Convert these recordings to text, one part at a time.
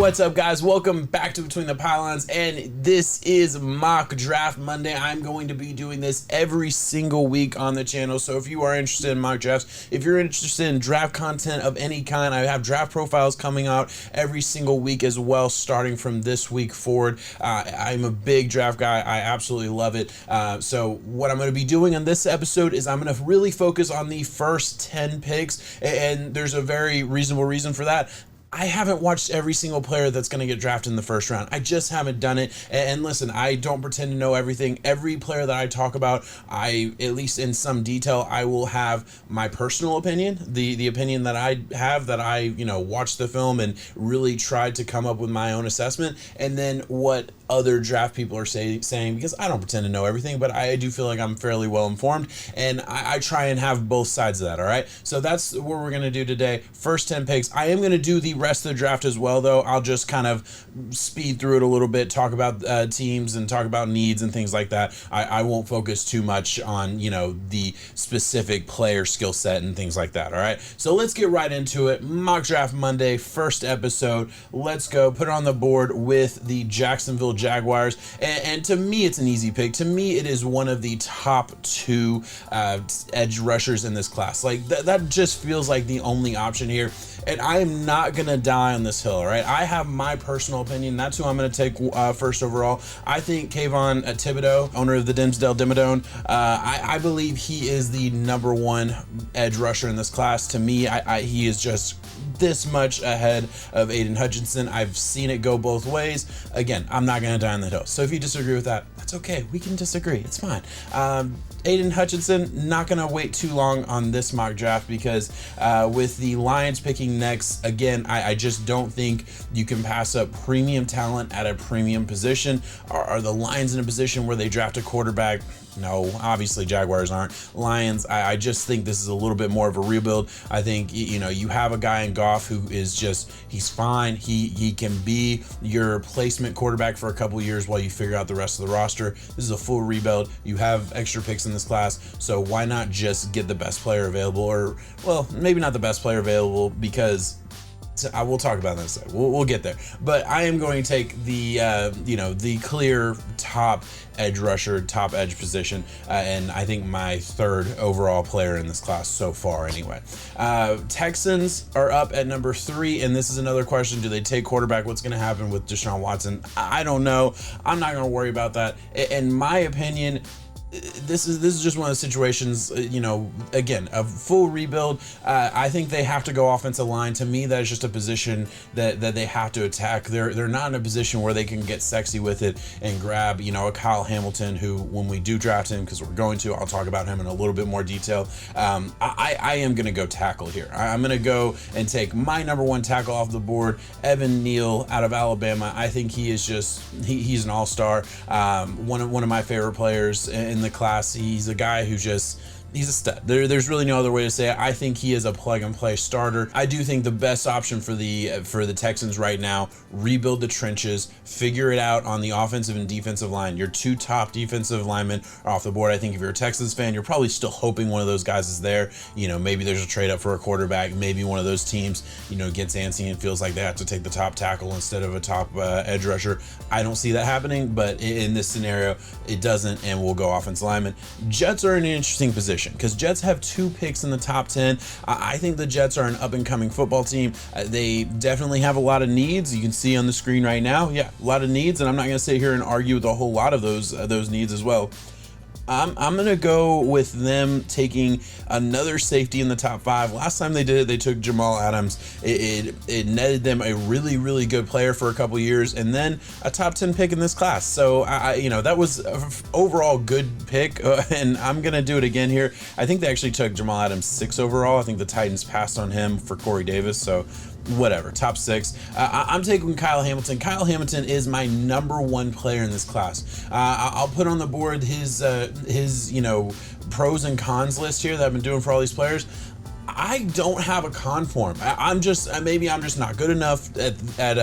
what's up, guys? Welcome back to Between the Pylons, and this is Mock Draft Monday. I'm going to be doing this every single week on the channel, so if you are interested in mock drafts, if you're interested in draft content of any kind, I have draft profiles coming out every single week as well, starting from this week forward. I'm a big draft guy. I absolutely love it. So what I'm going to be doing on this episode is I'm going to really focus on the first 10 picks, and there's a very reasonable reason for that. I haven't watched every single player that's going to get drafted in the first round. I just haven't done it. And listen, I don't pretend to know everything. Every player that I talk about, at least in some detail, I will have my personal opinion, the opinion that I have, that I, watched the film and really tried to come up with my own assessment, and then what other draft people are saying, because I don't pretend to know everything, but I do feel like I'm fairly well informed, and I try and have both sides of that, all right? So that's what we're going to do today. First 10 picks. I am going to do the rest of the draft as well, though. I'll just kind of speed through it a little bit, talk about teams and talk about needs and things like that. I won't focus too much on, the specific player skill set and things like that, all right? So let's get right into it. Mock Draft Monday, first episode. Let's go. Put it on the board with the Jacksonville Jaguars. And to me, it's an easy pick. To me, it is one of the top two edge rushers in this class. Like, that just feels like the only option here. And I am not going to die on this hill, all right? I have my personal opinion. That's who I'm going to take first overall. I think Kayvon Thibodeaux, owner of the Dimsdale Dimmadome, I believe he is the number one edge rusher in this class. To me, he is just this much ahead of Aiden Hutchinson. I've seen it go both ways. Again, I'm not going to die on the hill. So if you disagree with that, that's okay. We can disagree. It's fine. Aiden Hutchinson, not going to wait too long on this mock draft because with the Lions picking next, again, I just don't think you can pass up premium talent at a premium position. Are the Lions in a position where they draft a quarterback? No, obviously Jaguars aren't. Lions, I just think this is a little bit more of a rebuild. I think, you have a guy in Goff who is just, he's fine. He can be your placement quarterback for a couple years while you figure out the rest of the roster. This is a full rebuild. You have extra picks in this class, so why not just get the best player available? Or, well, maybe not the best player available, because I will talk about that in a second. We'll get there. But I am going to take the, the clear top edge rusher, top edge position, and I think my third overall player in this class so far anyway. Texans are up at number 3, and this is another question. Do they take quarterback? What's going to happen with Deshaun Watson? I don't know. I'm not going to worry about that. In my opinion, this is just one of the situations, again, a full rebuild. I think they have to go offensive line. To me, that is just a position that they have to attack. They're not in a position where they can get sexy with it and grab, a Kyle Hamilton, who, when we do draft him, because we're going to, I'll talk about him in a little bit more detail. I am going to go tackle here. I'm going to go and take my number 1 tackle off the board, Neal out of Alabama. I think he is he's an all-star. One of my favorite players in the class. He's a guy who he's a stud. There's really no other way to say it. I think he is a plug-and-play starter. I do think the best option for the Texans right now, rebuild the trenches, figure it out on the offensive and defensive line. Your 2 top defensive linemen are off the board. I think if you're a Texans fan, you're probably still hoping one of those guys is there. Maybe there's a trade up for a quarterback. Maybe one of those teams, gets antsy and feels like they have to take the top tackle instead of a top edge rusher. I don't see that happening, but in this scenario, it doesn't, and we'll go offensive lineman. Jets are in an interesting position, because Jets have 2 picks in the top 10. I think the Jets are an up-and-coming football team. They definitely have a lot of needs. You can see on the screen right now, a lot of needs, and I'm not going to sit here and argue with a whole lot of those needs as well. I'm going to go with them taking another safety in the top 5. Last time they did it, they took Jamal Adams. It netted them a really, really good player for a couple years, and then a top 10 pick in this class. So, that was an overall good pick, and I'm going to do it again here. I think they actually took Jamal Adams 6 overall. I think the Titans passed on him for Corey Davis, so whatever, top 6. I'm taking Kyle Hamilton. Kyle Hamilton is my number 1 player in this class. I'll put on the board his pros and cons list here that I've been doing for all these players. I don't have a con for him. Maybe I'm just not good enough at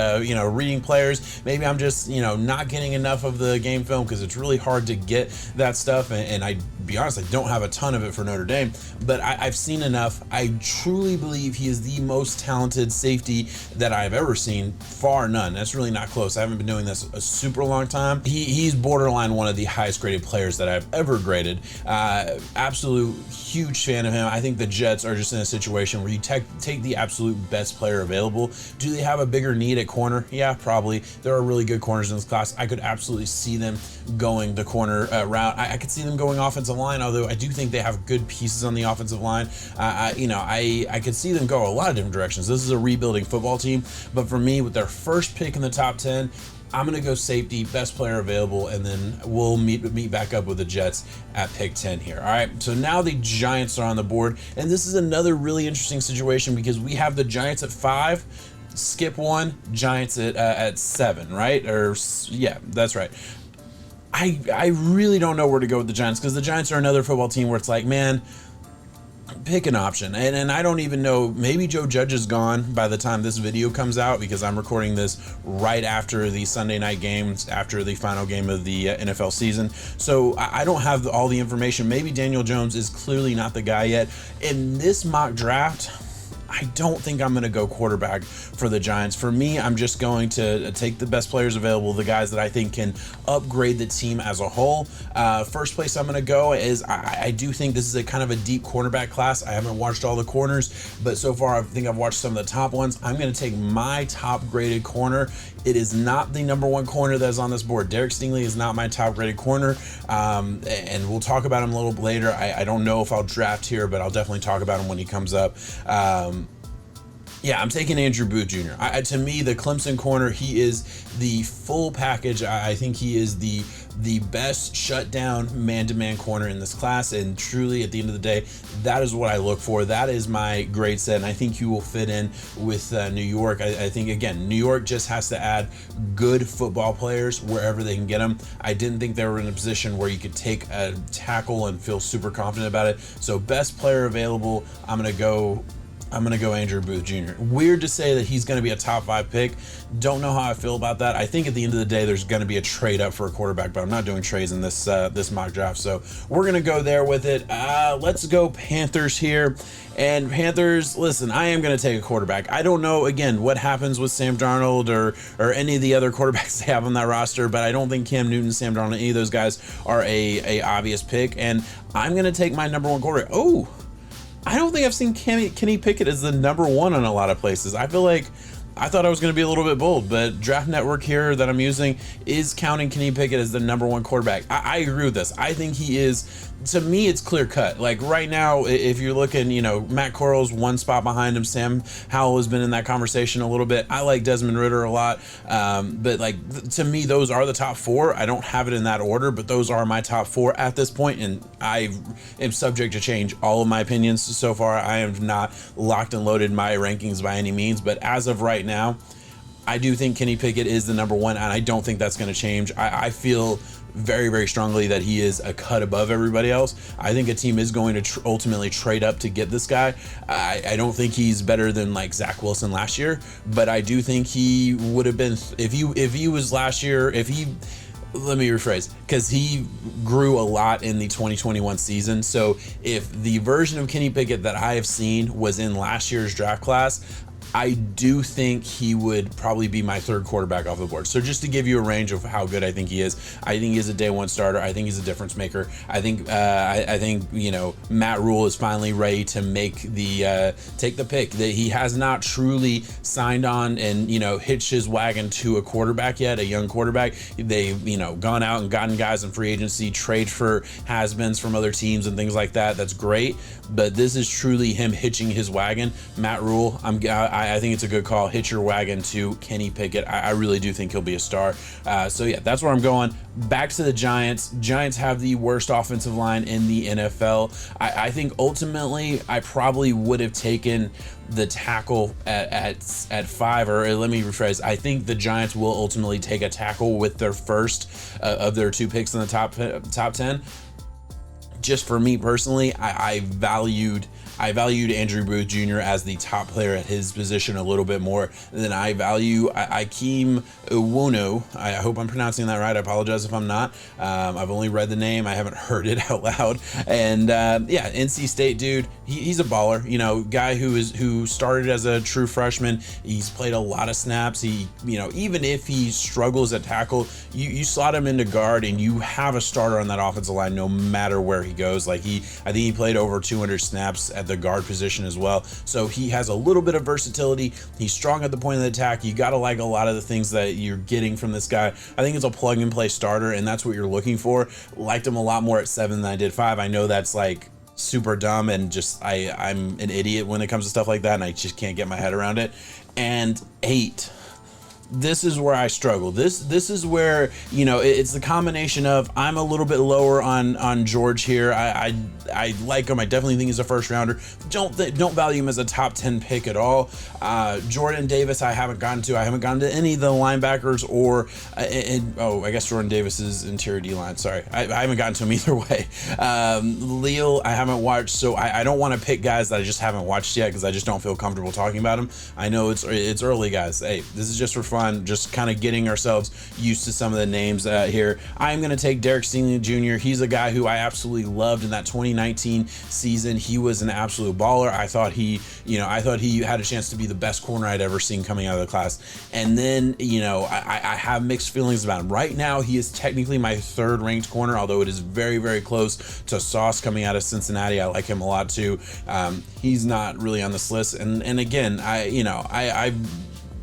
reading players. Maybe I'm just, not getting enough of the game film, because it's really hard to get that stuff. And I be honest, I don't have a ton of it for Notre Dame, but I've seen enough. I truly believe he is the most talented safety that I've ever seen, far none. That's really not close. I haven't been doing this a super long time. He's borderline one of the highest graded players that I've ever graded. Absolute huge fan of him. I think the Jets are just in a situation where you take the absolute best player available. Do they have a bigger need at corner? Yeah, probably. There are really good corners in this class. I could absolutely see them going the corner route. I could see them going offensive line, although I do think they have good pieces on the offensive line. I could see them go a lot of different directions. This is a rebuilding football team, but for me, with their first pick in the top 10, I'm going to go safety, best player available, and then we'll meet back up with the Jets at pick 10 here. All right, so now the Giants are on the board, and this is another really interesting situation because we have the Giants at 5, skip 1, Giants at 7, right? Yeah, that's right. I really don't know where to go with the Giants because the Giants are another football team where it's like, man, pick an option. And I don't even know, maybe Joe Judge is gone by the time this video comes out because I'm recording this right after the Sunday night games, after the final game of the NFL season. So I don't have all the information. Maybe Daniel Jones is clearly not the guy yet. In this mock draft, I don't think I'm going to go quarterback for the Giants. For me, I'm just going to take the best players available, the guys that I think can upgrade the team as a whole. First place I'm going to go is I do think this is a kind of a deep cornerback class. I haven't watched all the corners, but so far I think I've watched some of the top ones. I'm going to take my top graded corner. It is not the number 1 corner that is on this board. Derek Stingley is not my top graded corner, and we'll talk about him a little bit later. I don't know if I'll draft here, but I'll definitely talk about him when he comes up. Yeah, I'm taking Andrew Booth Jr. To me, the Clemson corner, he is the full package. I think he is the best shutdown man-to-man corner in this class, and truly, at the end of the day, that is what I look for. That is my grade set, and I think he will fit in with New York. I think, again, New York just has to add good football players wherever they can get them. I didn't think they were in a position where you could take a tackle and feel super confident about it. So best player available, I'm going to go Andrew Booth Jr. Weird to say that he's going to be a top 5 pick. Don't know how I feel about that. I think at the end of the day, there's going to be a trade up for a quarterback, but I'm not doing trades in this mock draft. So we're going to go there with it. Let's go Panthers here. And Panthers, listen, I am going to take a quarterback. I don't know, again, what happens with Sam Darnold or any of the other quarterbacks they have on that roster, but I don't think Cam Newton, Sam Darnold, any of those guys are a obvious pick. And I'm going to take my number 1 quarterback. Oh, I don't think I've seen Kenny Pickett as the number 1 in a lot of places. I thought I was going to be a little bit bold, but Draft Network here that I'm using is counting Kenny Pickett as the number 1 quarterback. I agree with this. I think he is. To me, it's clear cut. Like right now, if you're looking, Matt Corral's 1 spot behind him. Sam Howell has been in that conversation a little bit. I like Desmond Ridder a lot. But to me, those are the top 4. I don't have it in that order, but those are my top 4 at this point, and I am subject to change all of my opinions so far. I am not locked and loaded my rankings by any means, but as of right now, I do think Kenny Pickett is the number 1, and I don't think that's going to change. I feel very, very strongly that he is a cut above everybody else. I think a team is going to ultimately trade up to get this guy. I don't think he's better than like Zach Wilson last year, but I do think he would have been if he was last year. Let me rephrase, because he grew a lot in the 2021 season. So if the version of Kenny Pickett that I have seen was in last year's draft class, I do think he would probably be my 3rd quarterback off the board. So just to give you a range of how good I think he is, I think he's a day 1 starter. I think he's a difference maker. I think Matt Rule is finally ready to take the pick. That he has not truly signed on and hitched his wagon to a quarterback yet, a young quarterback. They've gone out and gotten guys in free agency, trade for has-beens from other teams and things like that. That's great, but this is truly him hitching his wagon. Matt Rule, I think it's a good call. Hitch your wagon to Kenny Pickett. I really do think he'll be a star. So yeah, that's where I'm going. Back to the Giants. Giants have the worst offensive line in the NFL. I think ultimately I probably would have taken the tackle at 5, or let me rephrase. I think the Giants will ultimately take a tackle with their first of their 2 picks in the top 10. Just for me personally, I valued I valued Andrew Booth Jr. as the top player at his position a little bit more than I value Ikem Uwono. I hope I'm pronouncing that right. I apologize if I'm not. I've only read the name. I haven't heard it out loud. And yeah, NC State dude, he's a baller. You know, guy who started as a true freshman. He's played a lot of snaps. He, you know, even if he struggles at tackle, you slot him into guard and you have a starter on that offensive line no matter where he goes. Like I think he played over 200 snaps at the guard position as well. So he has a little bit of versatility. He's strong at the point of the attack. You got to like a lot of the things that you're getting from this guy. I think it's a plug and play starter, and that's what you're looking for. Liked him a lot more at 7 than I did 5. I know that's like super dumb, and just I'm an idiot when it comes to stuff like that, and I just can't get my head around it. And 8. This is where I struggle. This is where, you know, it's the combination of I'm a little bit lower on George here. I like him. I definitely think he's a first rounder. Don't value him as a top 10 pick at all. Jordan Davis, I haven't gotten to. I haven't gotten to any of the linebackers or I guess Jordan Davis is interior D line. Sorry, I haven't gotten to him either way. Neal, I haven't watched, so I don't want to pick guys that I just haven't watched yet because I just don't feel comfortable talking about them. I know it's early, guys. Hey, this is just for fun. Just kind of getting ourselves used to some of the names here. I'm going to take Derek Stingley Jr. He's a guy who I absolutely loved in that 2019 season. He was an absolute baller. I thought he had a chance to be the best corner I'd ever seen coming out of the class. And then, you know, I have mixed feelings about him. Right now, he is technically my 3rd ranked corner, although it is very, very close to Sauce coming out of Cincinnati. I like him a lot too. He's not really on this list. And again,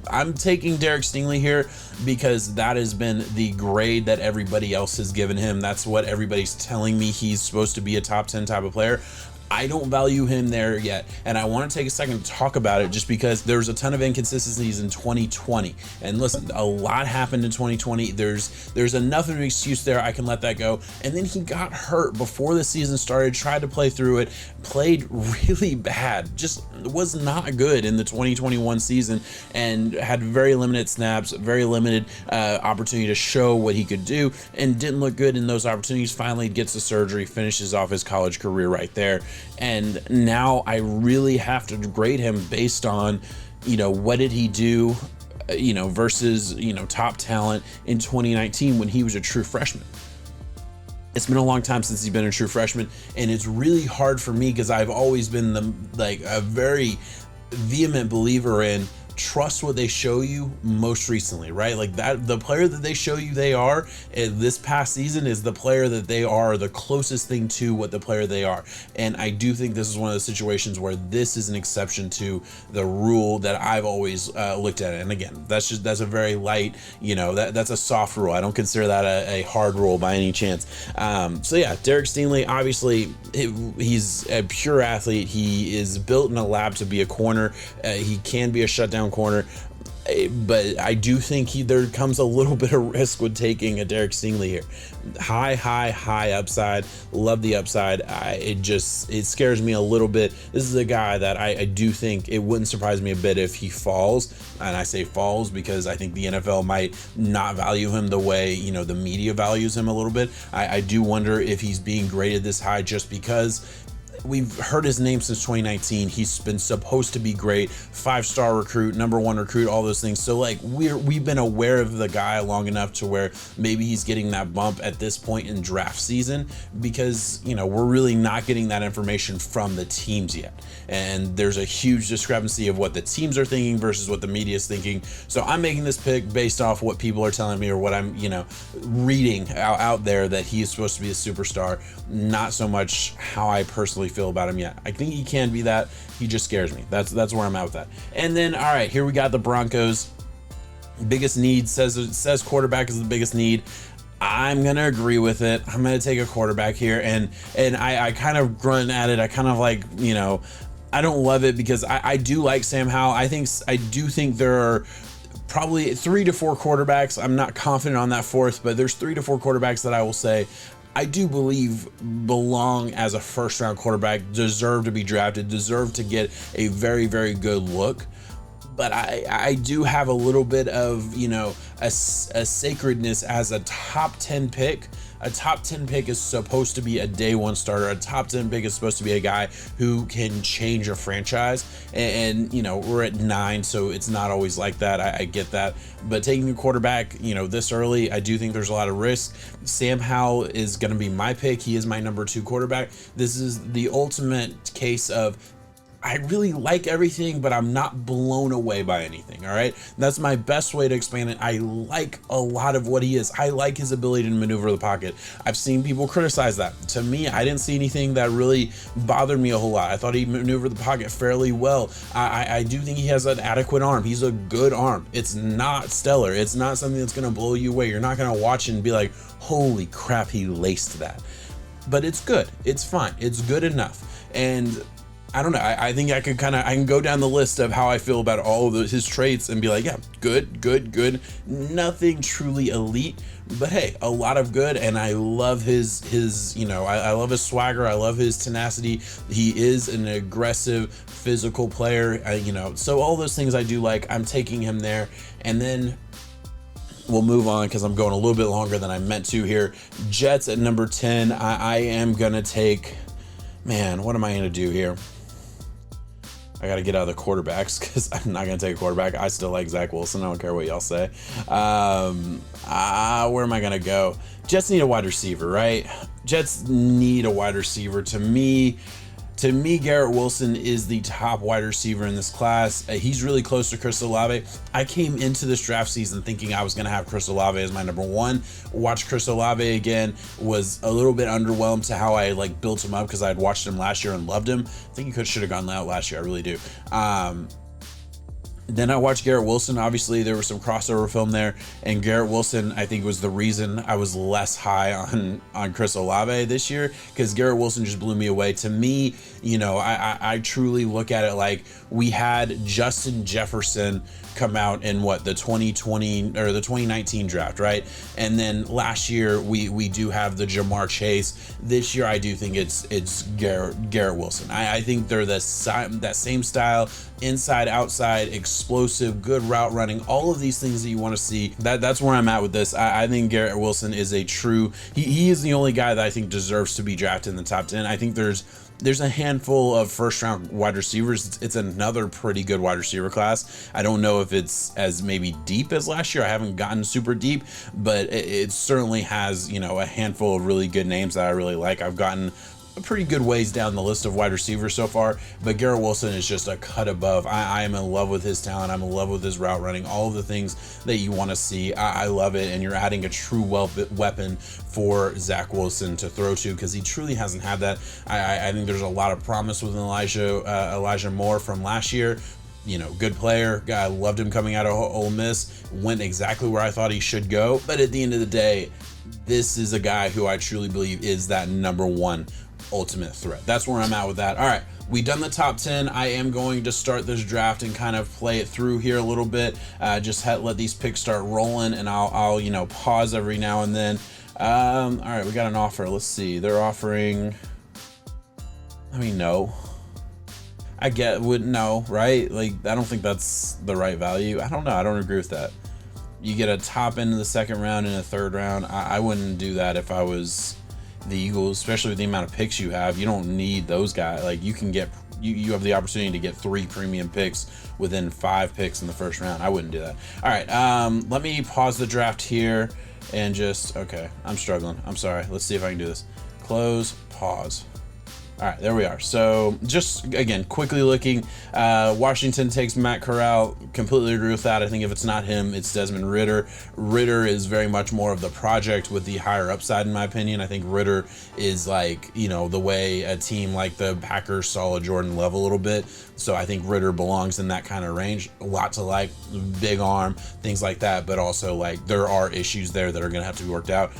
I'm taking Derek Stingley here because that has been the grade that everybody else has given him. That's what everybody's telling me he's supposed to be a top 10 type of player. I don't value him there yet, and I want to take a second to talk about it just because there's a ton of inconsistencies in 2020. And listen, a lot happened in 2020. There's enough of an excuse there. I can let that go. And then he got hurt before the season started, tried to play through it, played really bad, just was not good in the 2021 season, and had very limited snaps, very limited opportunity to show what he could do, and didn't look good in those opportunities. Finally gets the surgery, finishes off his college career right there. And now I really have to grade him based on, you know, what did he do, you know, versus, you know, top talent in 2019 when he was a true freshman. It's been a long time since he's been a true freshman, and it's really hard for me because I've always been a very vehement believer in trust what they show you most recently, right? Like that, the player that they show you they are this past season is the player that they are, the closest thing to what the player they are. And I do think this is one of the situations where this is an exception to the rule that I've always looked at it. And again, that's a very light, you know, that's a soft rule. I don't consider that a hard rule by any chance. So yeah, Derek Stingley, obviously he's a pure athlete. He is built in a lab to be a corner. He can be a shutdown corner, but I do think there comes a little bit of risk with taking a Derek Stingley here. High upside. Love the upside. It scares me a little bit. This is a guy that I do think it wouldn't surprise me a bit if he falls. And I say falls because I think the NFL might not value him the way, you know, the media values him a little bit. I do wonder if he's being graded this high just because we've heard his name since 2019. He's been supposed to be great, 5-star recruit, number 1 recruit, all those things. So like we've been aware of the guy long enough to where maybe he's getting that bump at this point in draft season because, you know, we're really not getting that information from the teams yet. And there's a huge discrepancy of what the teams are thinking versus what the media is thinking. So I'm making this pick based off what people are telling me or what I'm, you know, reading out there that he is supposed to be a superstar, not so much how I personally feel about him yet. I think he can be that. He just scares me. That's where I'm at with that. And then, all right, here we got the Broncos. Biggest need, says quarterback is the biggest need. I'm gonna agree with it. I'm gonna take a quarterback here, and I kind of grunt at it. I kind of like, you know, I don't love it because I do like Sam Howell. I do think there are probably 3 to 4 quarterbacks. I'm not confident on that 4th, but there's 3 to 4 quarterbacks that I will say I do believe belong as a first-round quarterback, deserve to be drafted, deserve to get a very, very good look. but I do have a little bit of, you know, a sacredness as a top 10 pick. A top 10 pick is supposed to be a day one starter. A top 10 pick is supposed to be a guy who can change a franchise. And you know, we're at 9, so it's not always like that. I get that. But taking a quarterback, you know, this early, I do think there's a lot of risk. Sam Howell is going to be my pick. He is my number 2 quarterback. This is the ultimate case of, I really like everything, but I'm not blown away by anything. All right. That's my best way to explain it. I like a lot of what he is. I like his ability to maneuver the pocket. I've seen people criticize that. To me, I didn't see anything that really bothered me a whole lot. I thought he maneuvered the pocket fairly well. I do think he has an adequate arm. He's a good arm. It's not stellar. It's not something that's going to blow you away. You're not going to watch it and be like, holy crap, he laced that. But it's good. It's fine. It's good enough. And I don't know. I think I can go down the list of how I feel about all of his traits and be like, yeah, good. Nothing truly elite, but hey, a lot of good. And I love his, you know, I love his swagger. I love his tenacity. He is an aggressive, physical player, you know, so all those things I do like. I'm taking him there. And then we'll move on because I'm going a little bit longer than I meant to here. Jets at number 10. I am going to take, man, what am I going to do here? I got to get out of the quarterbacks because I'm not going to take a quarterback. I still like Zach Wilson. I don't care what y'all say. Where am I going to go? Jets need a wide receiver, right? Jets need a wide receiver. To me, Garrett Wilson is the top wide receiver in this class. He's really close to Chris Olave. I came into this draft season thinking I was going to have Chris Olave as my number 1. Watched Chris Olave again, was a little bit underwhelmed to how I like built him up because I had watched him last year and loved him. I think he should have gone out last year. I really do. Then I watched Garrett Wilson. Obviously, there was some crossover film there, and Garrett Wilson, I think, was the reason I was less high on Chris Olave this year, because Garrett Wilson just blew me away. To me, you know, I truly look at it like we had Justin Jefferson come out in the 2020 or the 2019 draft, right? And then last year we do have the Jamar Chase. This year I do think it's Garrett Wilson. I think they're that same style, inside, outside, explosive, good route running, all of these things that you want to see. That's where I'm at with this. I think Garrett Wilson is a true, he is the only guy that I think deserves to be drafted in the top 10. I think there's a handful of first round wide receivers. It's another pretty good wide receiver class. I don't know if it's as maybe deep as last year. I haven't gotten super deep, but it certainly has, you know, a handful of really good names that I really like. I've gotten a pretty good ways down the list of wide receivers so far, but Garrett Wilson is just a cut above. I am in love with his talent. I'm in love with his route running, all of the things that you want to see. I love it, and you're adding a true weapon for Zach Wilson to throw to, because he truly hasn't had that. I think there's a lot of promise with Elijah Moore from last year. You know, good player. I loved him coming out of Ole Miss. Went exactly where I thought he should go. But at the end of the day, this is a guy who I truly believe is that number 1 ultimate threat. That's where I'm at with that. All right, we done the top 10. I am going to start this draft and kind of play it through here a little bit. Just let these picks start rolling, and I'll you know, pause every now and then. All right, we got an offer. Let's see. They're offering. I mean, no. No, right? Like, I don't think that's the right value. I don't know. I don't agree with that. You get a top end of the second round and a third round. I wouldn't do that if I was the Eagles, especially with the amount of picks you have. You don't need those guys. Like, you can get, you have the opportunity to get 3 premium picks within 5 picks in the first round. I wouldn't do that. All right, let me pause the draft here and just, okay, I'm struggling. I'm sorry. Let's see if I can do this. Close, pause. All right, there we are. So just, again, quickly looking, Washington takes Matt Corral. Completely agree with that. I think if it's not him, it's Desmond Ridder. Ridder is very much more of the project with the higher upside, in my opinion. I think Ridder is like, you know, the way a team like the Packers saw a Jordan Love a little bit. So I think Ridder belongs in that kind of range. A lot to like, big arm, things like that. But also, like, there are issues there that are going to have to be worked out.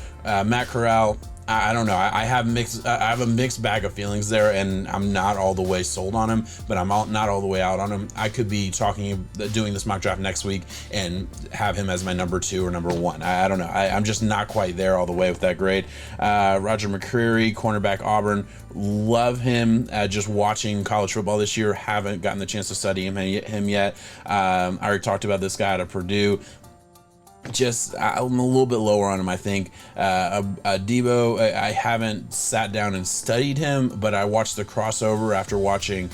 Matt Corral, I don't know. I have a mixed bag of feelings there, and I'm not all the way sold on him, but I'm not all the way out on him. I could be doing this mock draft next week and have him as my number 2 or number 1. I don't know. I'm just not quite there all the way with that grade. Roger Mccreery, cornerback, Auburn. Love him. Just watching college football this year. Haven't gotten the chance to study him yet. I already talked about this guy out of Purdue. I'm a little bit lower on him, I think. Debo, I haven't sat down and studied him, but I watched the crossover after watching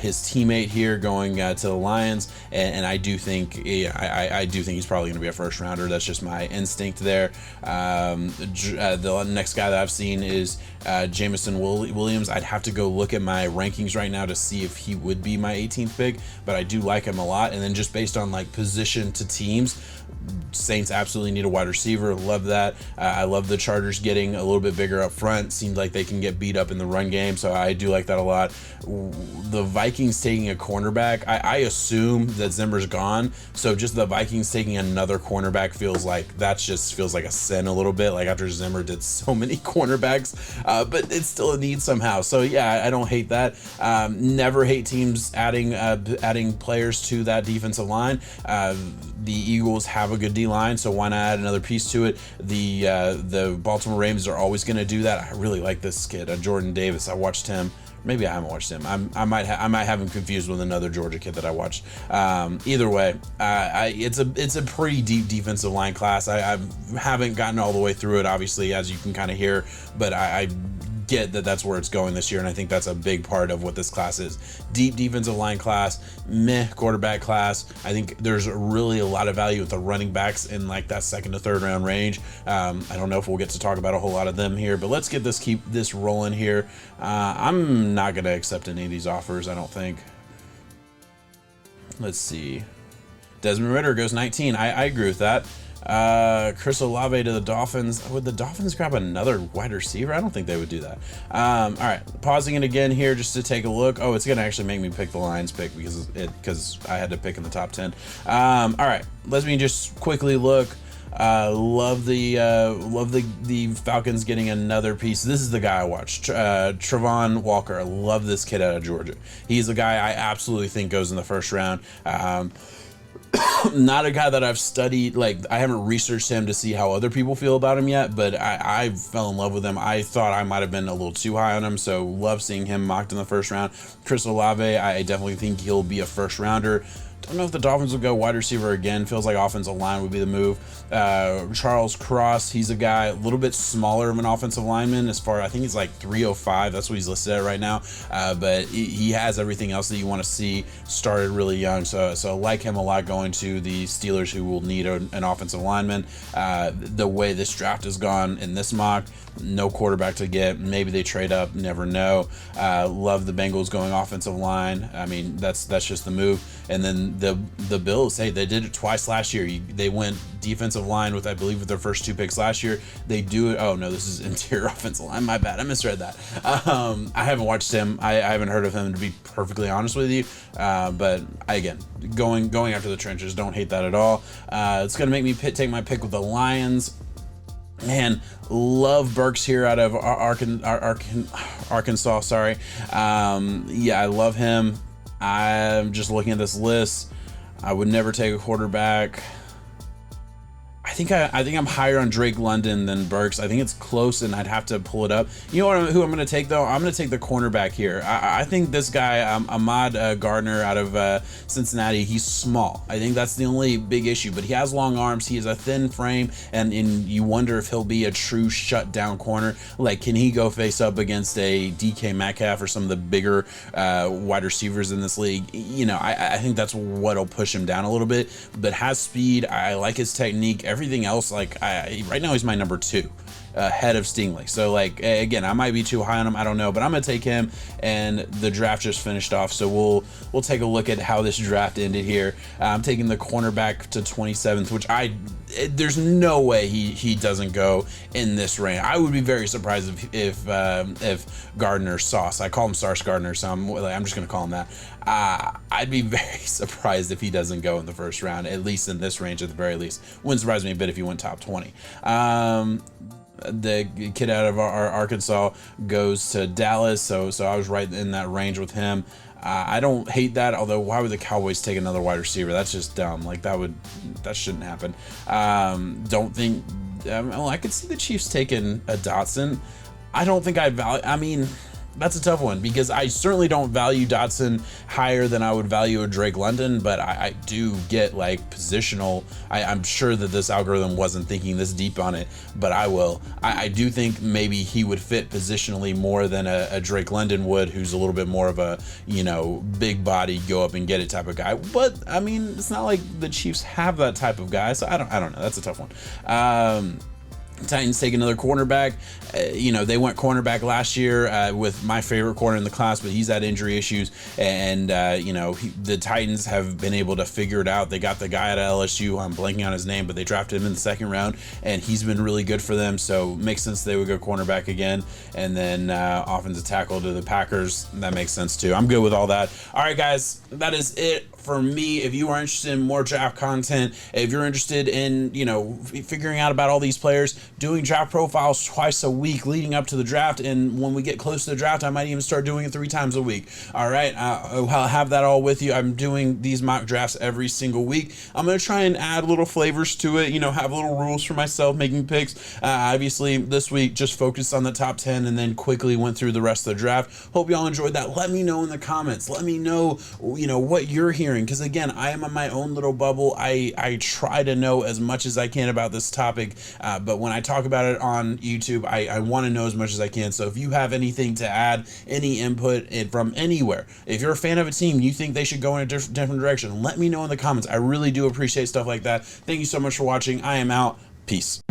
his teammate here going to the Lions, and I do think I do think he's probably going to be a first rounder. That's just my instinct there. The next guy that I've seen is Jameson Williams. I'd have to go look at my rankings right now to see if he would be my 18th pick, but I do like him a lot. And then just based on like position to teams, Saints absolutely need a wide receiver. Love that. I love the Chargers getting a little bit bigger up front. Seems like they can get beat up in the run game, so I do like that a lot. The Vikings taking a cornerback, I assume that Zimmer's gone, so just the Vikings taking another cornerback feels like a sin a little bit, like after Zimmer did so many cornerbacks, but it's still a need somehow. So yeah, I don't hate that. Never hate teams adding players to that defensive line. The Eagles have a good D-line, so why not add another piece to it? The Baltimore Ravens are always going to do that. I really like this kid, Jordan Davis. I watched him. Maybe I haven't watched him. I might have him confused with another Georgia kid that I watched. Either way, it's a pretty deep defensive line class. I haven't gotten all the way through it, obviously, as you can kind of hear, but I get that that's where it's going this year, and I think that's a big part of what this class is. Deep defensive line class, quarterback class. I think there's really a lot of value with the running backs in like that 2nd to 3rd round range. I don't know if we'll get to talk about a whole lot of them here, but let's keep this rolling here. I'm not going to accept any of these offers, I don't think. Let's see. Desmond Ridder goes 19. I agree with that. Chris Olave to the Dolphins. Would the Dolphins grab another wide receiver? I don't think they would do that. All right, pausing it again here just to take a look. Oh, it's gonna actually make me pick the Lions pick because I had to pick in the top 10. All right, let me just quickly look. Love the Falcons getting another piece. This is the guy I watched, Trevon Walker. I love this kid out of Georgia. He's a guy I absolutely think goes in the first round. Not a guy that I've studied, like I haven't researched him to see how other people feel about him yet, but I fell in love with him. I thought I might have been a little too high on him, so love seeing him mocked in the first round. Chris Olave, I definitely think he'll be a first rounder. Don't know if the Dolphins will go wide receiver again. Feels like offensive line would be the move. Charles Cross, he's a guy a little bit smaller of an offensive lineman. I think he's like 305. That's what he's listed at right now. But he has everything else that you want to see. Started really young, so like him a lot going to the Steelers, who will need an offensive lineman. The way this draft has gone in this mock, no quarterback to get. Maybe they trade up. Never know. Love the Bengals going offensive line. I mean, that's just the move. And then the Bills, hey, they did it twice last year. They went defensive line with, I believe, with their first 2 picks last year. They do it. Oh no, this is interior offensive line. My bad. I misread that. I haven't watched him. I haven't heard of him, to be perfectly honest with you. But again, going after the trenches, don't hate that at all. It's gonna make me take my pick with the Lions. Man, love Burks here out of Arkansas. Sorry. Yeah, I love him. I'm just looking at this list. I would never take a quarterback. I think I'm higher on Drake London than Burks. I think it's close, and I'd have to pull it up. You know who I'm going to take, though? I'm going to take the cornerback here. I think this guy, Ahmad Gardner out of Cincinnati, he's small. I think that's the only big issue, but he has long arms. He has a thin frame, and you wonder if he'll be a true shutdown corner. Like, can he go face up against a DK Metcalf or some of the bigger wide receivers in this league? You know, I think that's what'll push him down a little bit, but has speed. I like his technique. Everything else, like right now, he's my number 2, ahead of Stingley. So, like, again, I might be too high on him. I don't know, but I'm gonna take him. And the draft just finished off, so we'll take a look at how this draft ended here. I'm taking the cornerback to 27th, which there's no way he doesn't go in this range. I would be very surprised if Gardner Sauce. I call him Sauce Gardner, so I'm just gonna call him that. I'd be very surprised if he doesn't go in the first round, at least in this range at the very least. Wouldn't surprise me a bit if he went top 20. the kid out of our Arkansas goes to Dallas, so I was right in that range with him. I don't hate that, although why would the Cowboys take another wide receiver? That's just dumb. Like that shouldn't happen. Don't think. Well, I could see the Chiefs taking a Dotson. I don't think I mean, that's a tough one because I certainly don't value Dotson higher than I would value a Drake London, but I do get like positional. I'm sure that this algorithm wasn't thinking this deep on it, but I do think maybe he would fit positionally more than a Drake London would, who's a little bit more of a, big body, go up and get it type of guy. But I mean, it's not like the Chiefs have that type of guy, so I don't know. That's a tough one. Titans take another cornerback. They went cornerback last year with my favorite corner in the class, but he's had injury issues. And, the Titans have been able to figure it out. They got the guy at LSU, I'm blanking on his name, but they drafted him in the second round, and he's been really good for them. So it makes sense they would go cornerback again. And then offensive tackle to the Packers. That makes sense too. I'm good with all that. All right, guys, that is it for me. If you are interested in more draft content, if you're interested in, figuring out about all these players, doing draft profiles twice a week leading up to the draft, and when we get close to the draft, I might even start doing it 3 times a week. All right, I'll have that all with you. I'm doing these mock drafts every single week. I'm going to try and add little flavors to it, have little rules for myself making picks. Obviously, this week just focused on the top 10 and then quickly went through the rest of the draft. Hope y'all enjoyed that. Let me know in the comments. Let me know, what you're hearing, because again, I am in my own little bubble. I try to know as much as I can about this topic, but when I talk about it on YouTube, I want to know as much as I can. So if you have anything to add, any input from anywhere, if you're a fan of a team, you think they should go in a different direction, let me know in the comments. I really do appreciate stuff like that. Thank you so much for watching. I am out. Peace.